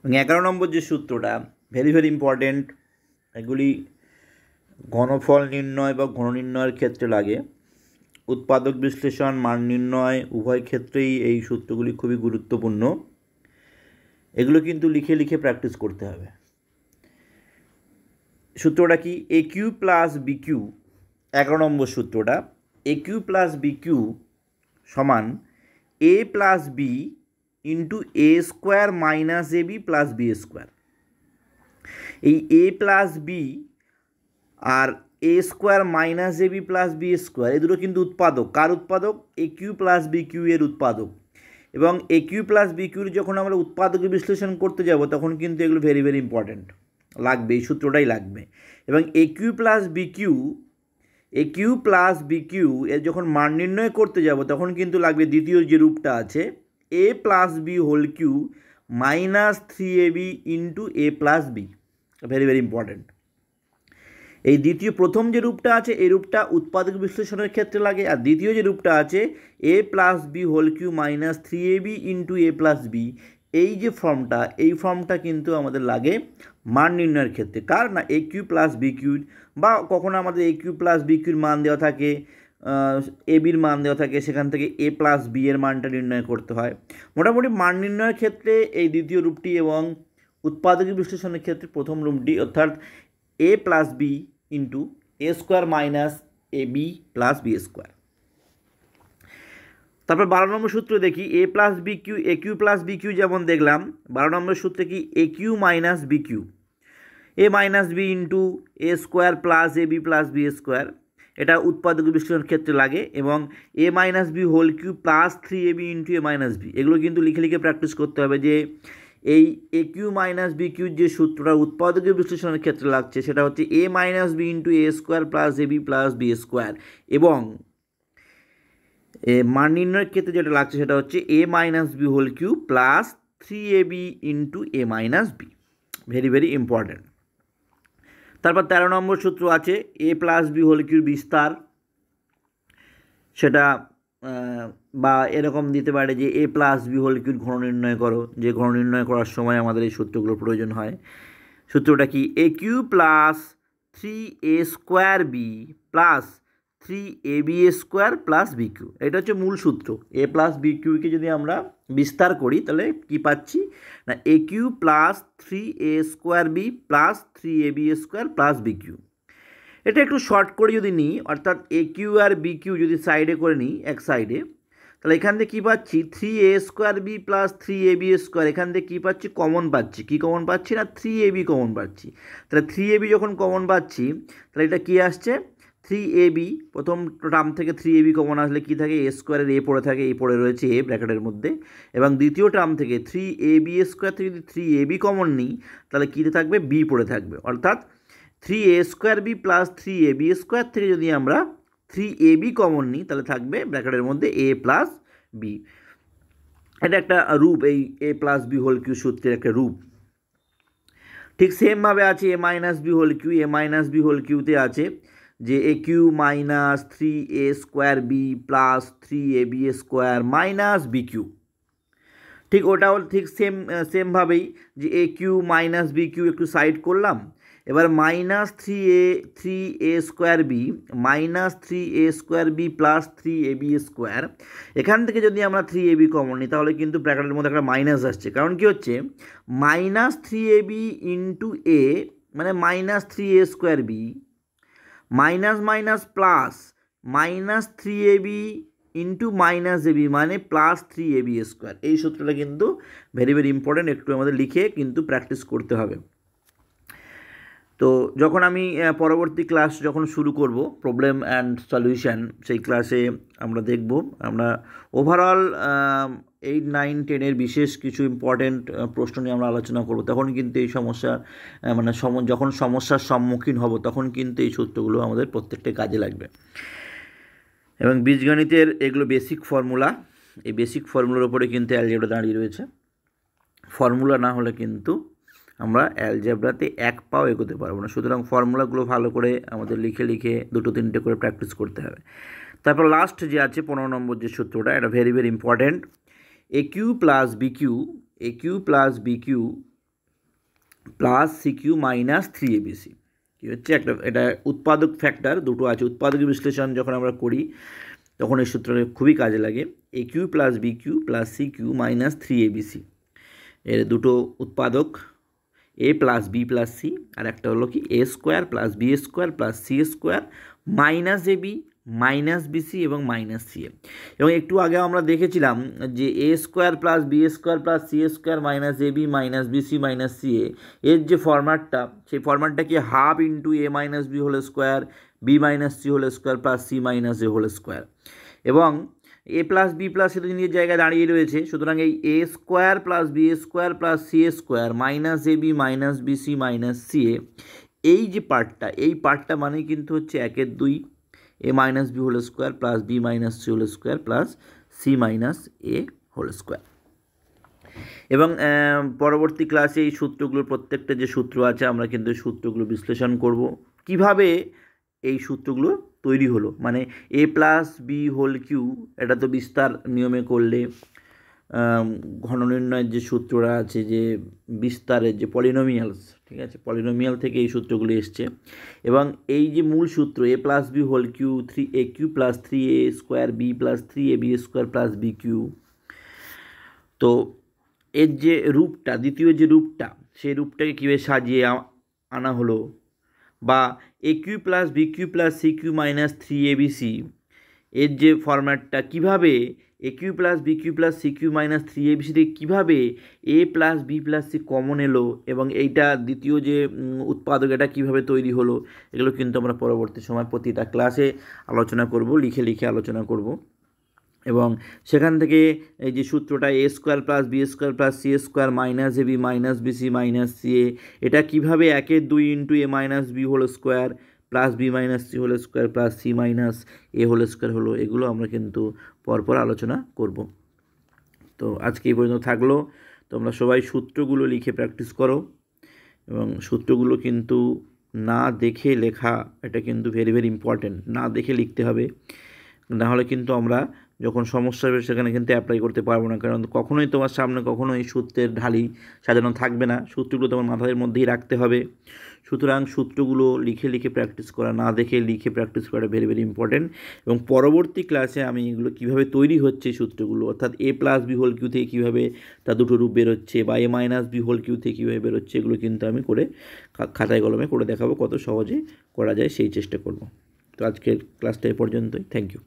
এবং 11 নম্বর যে সূত্রটা ভেরি ভেরি ইম্পর্টেন্ট, এগুলি ঘনফল নির্ণয় বা ঘন নির্ণয়ের ক্ষেত্রে লাগে। উৎপাদক বিশ্লেষণ, মান নির্ণয় উভয় ক্ষেত্রেই এই সূত্রগুলি খুবই গুরুত্বপূর্ণ। এগুলো কিন্তু লিখে লিখে প্র্যাকটিস করতে হবে। সূত্রটা কি? A cube plus B Q, 11 নম্বর সূত্রটা, এ কিউ প্লাস বি কিউ সমান এ plus B into A square minus A B plus B square. এই A plus B R A square minus A B plus B square এই দুটো কিন্তু উৎপাদক। কার উৎপাদক? এ cube plus B Q এর উৎপাদক। এবং এ কিউ প্লাস বি কিউর যখন আমরা উৎপাদকে বিশ্লেষণ করতে যাব তখন কিন্তু এগুলো ভেরি ভেরি ইম্পর্ট্যান্ট লাগবে, এই সূত্রটাই লাগবে। এবং এ cube plus B cube, A cube plus B Q এর যখন মান নির্ণয় করতে যাব তখন কিন্তু লাগবে দ্বিতীয় যে রূপটা আছে A plus B whole cube minus 3ab into A plus B. Very very important. এই প্রথম যে রূপটা আছে এই রূপটা উৎপাদক বিশ্লেষণের ক্ষেত্রে লাগে, আর দ্বিতীয় যে রূপটা আছে A plus B whole cube minus 3ab into A plus B, এই যে ফর্মটা, এই ফর্মটা কিন্তু আমাদের লাগে মান নির্ণয়ের ক্ষেত্রে। কার না? এ কিউ প্লাস বি কিউর, বা কখনো আমাদের এ কিউ প্লাস বি কিউর মান দেওয়া থাকে, এ বির মান দেওয়া থাকে, সেখান থেকে এ প্লাস বি এর মানটা নির্ণয় করতে হয়। মোটামুটি মান নির্ণয়ের ক্ষেত্রে এই দ্বিতীয় রূপটি এবং উৎপাদক বিশ্লেষণের ক্ষেত্রে প্রথম রূপটি, অর্থাৎ A plus B into A square minus A B plus B square. তারপর 12 নম্বর সূত্র দেখি, A plus B cube, A cube plus B cube যেমন দেখলাম, 12 নম্বর সূত্রে কি A cube minus B cube, A minus B into A square plus A B plus B square, এটা উৎপাদক বিশ্লেষণের ক্ষেত্রে লাগে। এবং A minus B whole cube plus 3ab into A minus B, এগুলো কিন্তু লিখে লিখে প্র্যাকটিস করতে হবে যে এই এ কিউ মাইনাস বি কিউর যে সূত্রটা উৎপাদকীয় বিশ্লেষণের ক্ষেত্রে লাগছে সেটা হচ্ছে A minus B into A square plus A B plus B square. এবং মান নির্ণয়ের ক্ষেত্রে যেটা লাগছে সেটা হচ্ছে A minus B whole cube plus 3ab into A minus B. Very very important. তারপর 13 নম্বর সূত্র আছে এ প্লাস বি হোল কিউর বিস্তার, সেটা বা এরকম দিতে পারে যে এ প্লাস বি হোল কিউর ঘন নির্ণয় করো, যে ঘন নির্ণয় করার সময় আমাদের এই সূত্রগুলোর প্রয়োজন হয়। সূত্রটা কি? A cube plus 3a square B plus 3ab square plus B cube, এটা হচ্ছে মূল সূত্র। এ প্লাস বি কিউকে যদি আমরা বিস্তার করি তাহলে কি পাচ্ছি না, A cube plus 3a square B plus 3ab square plus B cube. এটা একটু শর্ট করে যদি নিই, অর্থাৎ এ কিউ আর বি কিউ যদি সাইডে করে নিই এক সাইডে, তাহলে এখান থেকে কী পাচ্ছি 3a square B plus 3ab square, এখান থেকে কী পাচ্ছি? কমন পাচ্ছি। কী কমন পাচ্ছি? না 3ab কমন পাচ্ছি। তাহলে 3ab যখন কমন পাচ্ছি তাহলে এটা কী আসছে? 3ab, প্রথম টার্ম থেকে 3ab কমন আসলে কী থাকে? এ স্কোয়ারের এ পড়ে থাকে, এ পড়ে রয়েছে এ ব্র্যাকেটের মধ্যে। এবং দ্বিতীয় টার্ম থেকে 3ab স্কোয়ার থেকে যদি 3ab কমন নিই তাহলে কী থাকবে? বি পড়ে থাকবে। অর্থাৎ 3a square B plus 3ab square থেকে যদি আমরা 3ab কমন নিই তাহলে থাকবে ব্র্যাকেটের মধ্যে এ প্লাস বি। এটা একটা রূপ, এই A plus B whole cube সূত্রের একটা রূপ। ঠিক সেমভাবে আছে A minus B whole cube, A minus B whole কিউতে আছে যে A cube minus 3a square B plus 3ab square minus B cube. ঠিক ওটাও ঠিক সেমভাবেই যে A cube minus B cube একটু সাইড করলাম, এবার minus 3a square B minus 3a square B plus 3ab square, এখান থেকে যদি আমরা 3ab কমন নিই তাহলে কিন্তু ব্র্যাকেটের মধ্যে একটা মাইনাস আসছে। কারণ কি হচ্ছে? মাইনাস 3ab ইন্টু এ মানে minus 3a square B minus minus plus minus 3ab into minus AB মানে প্লাস 3ab স্কোয়ার। এই সূত্রটা কিন্তু ভেরি ভেরি ইম্পর্ট্যান্ট, একটু আমাদের লিখে কিন্তু প্র্যাকটিস করতে হবে। তো যখন আমি পরবর্তী ক্লাস যখন শুরু করব প্রবলেম অ্যান্ড সলিউশন, সেই ক্লাসে আমরা দেখব, আমরা ওভারঅল 8, 9, 10 বিশেষ কিছু ইম্পর্টেন্ট প্রশ্ন নিয়ে আমরা আলোচনা করব। তখন কিন্তু এই সমস্যার মানে যখন সমস্যার সম্মুখীন হব তখন কিন্তু এই সূত্রগুলো আমাদের প্রত্যেকটা কাজে লাগবে। এবং বীজগণিতের এগুলো বেসিক ফর্মুলা, এই বেসিক ফর্মুলার উপরে কিন্তু অ্যালজেব্রা দাঁড়িয়ে রয়েছে। ফর্মুলা না হলে কিন্তু আমরা অ্যালজেব্রাতে এক পাও এগোতে পারবো না। সুতরাং ফর্মুলাগুলো ভালো করে আমাদের লিখে লিখে 2-3টে করে প্র্যাকটিস করতে হবে। তারপর লাস্ট যে আছে 15 নম্বর যে সূত্রটা, এটা very very important. A cube plus B cube, A cube plus B cube plus C cube minus 3abc কী হচ্ছে একটা, এটা উৎপাদক ফ্যাক্টর দুটো আছে। উৎপাদক বিশ্লেষণ যখন আমরা করি তখন এই সূত্রটা খুবই কাজে লাগে। A cube plus B cube plus C cube minus 3abc, এর দুটো উৎপাদক A plus B plus C, আর একটা হলো কি A square plus B square plus C square minus A B minus B C এবং মাইনাস সি এ। এবং একটু আগে আমরা দেখেছিলাম যে A square plus B square plus C square minus A B minus B C minus C A, এর যে ফরম্যাটটা সেই ফরম্যাটটা কি half into A minus B whole square B minus C whole square plus C minus A whole square. এবং A plus B plus C নিজের জায়গায় দাঁড়িয়ে রয়েছে, সুতরাং এই A square plus B square plus C square minus A B minus B C minus C A, এই যে পার্টটা, এই পার্টটা মানে কিন্তু হচ্ছে 1/2 A minus B whole square plus B minus C whole square plus C minus A whole square. এবং পরবর্তী ক্লাসে এই সূত্রগুলোর প্রত্যেকটা যে সূত্র আছে আমরা কিন্তু সূত্রগুলো বিশ্লেষণ করব, কিভাবে এই সূত্রগুলো তৈরি হলো। মানে এ প্লাস বি হোল কিউ, এটা তো বিস্তার নিয়মে করলে ঘন নির্ণয়ের যে সূত্রটা আছে, যে বিস্তারের যে পলিনোমিয়ালস, ঠিক আছে, পলিনোমিয়াল থেকে এই সূত্রগুলো এসছে। এবং এই যে মূল সূত্র A plus B whole cube 3a cube plus 3a square B plus 3ab square plus B cube, তো এর যে রূপটা, দ্বিতীয় যে রূপটা, সেই রূপটাকে কীভাবে সাজিয়ে আনা হলো, বা A cube plus B cube plus C cube minus 3abc, এর যে ফরম্যাটটা, কীভাবে A cube plus B cube plus C cube minus 3abc থেকে কীভাবে A plus B plus C common এলো, এবং এইটা দ্বিতীয় যে উৎপাদক এটা কীভাবে তৈরি হলো, এগুলো কিন্তু আমরা পরবর্তী সময় প্রতিটা ক্লাসে আলোচনা করব, লিখে লিখে আলোচনা করব। এবং সেখান থেকে এই যে সূত্রটা A square plus B square plus C square minus A B minus B C minus C A, এটা কীভাবে 1/2 into A minus B whole square plus B minus C whole square plus C minus A whole square হলো, এগুলো আমরা কিন্তু পরপর আলোচনা করব। তো আজকে এই পর্যন্ত থাকলো। তোমরা সবাই সূত্রগুলো লিখে প্র্যাকটিস করো, এবং সূত্রগুলো কিন্তু না দেখে লেখা, এটা কিন্তু ভেরি ভেরি ইম্পর্টেন্ট। না দেখে লিখতে হবে, নাহলে কিন্তু আমরা যখন সমস্যা হবে সেখানে কিন্তু অ্যাপ্লাই করতে পারবো না। কারণ কখনোই তোমার সামনে কখনোই সূত্রের ঢালি সাজানো থাকবে না, সূত্রগুলো তোমার মাথার মধ্যেই রাখতে হবে। সুতরাং সূত্রগুলো লিখে লিখে প্র্যাকটিস করা, না দেখে লিখে প্র্যাকটিস করা ভেরি ভেরি ইম্পর্টেন্ট। এবং পরবর্তী ক্লাসে আমি এগুলো কীভাবে তৈরি হচ্ছে সূত্রগুলো, অর্থাৎ A plus B whole Q থেকে কীভাবে তার দুটো রূপ বেরোচ্ছে, বা এ মাইনাস বি হোল কিউ থেকে কীভাবে বেরোচ্ছে, এগুলো কিন্তু আমি করে খাতায় কলমে করে দেখাবো, কত সহজে করা যায় সেই চেষ্টা করব। তো আজকের ক্লাসটা এ পর্যন্তই। Thank you.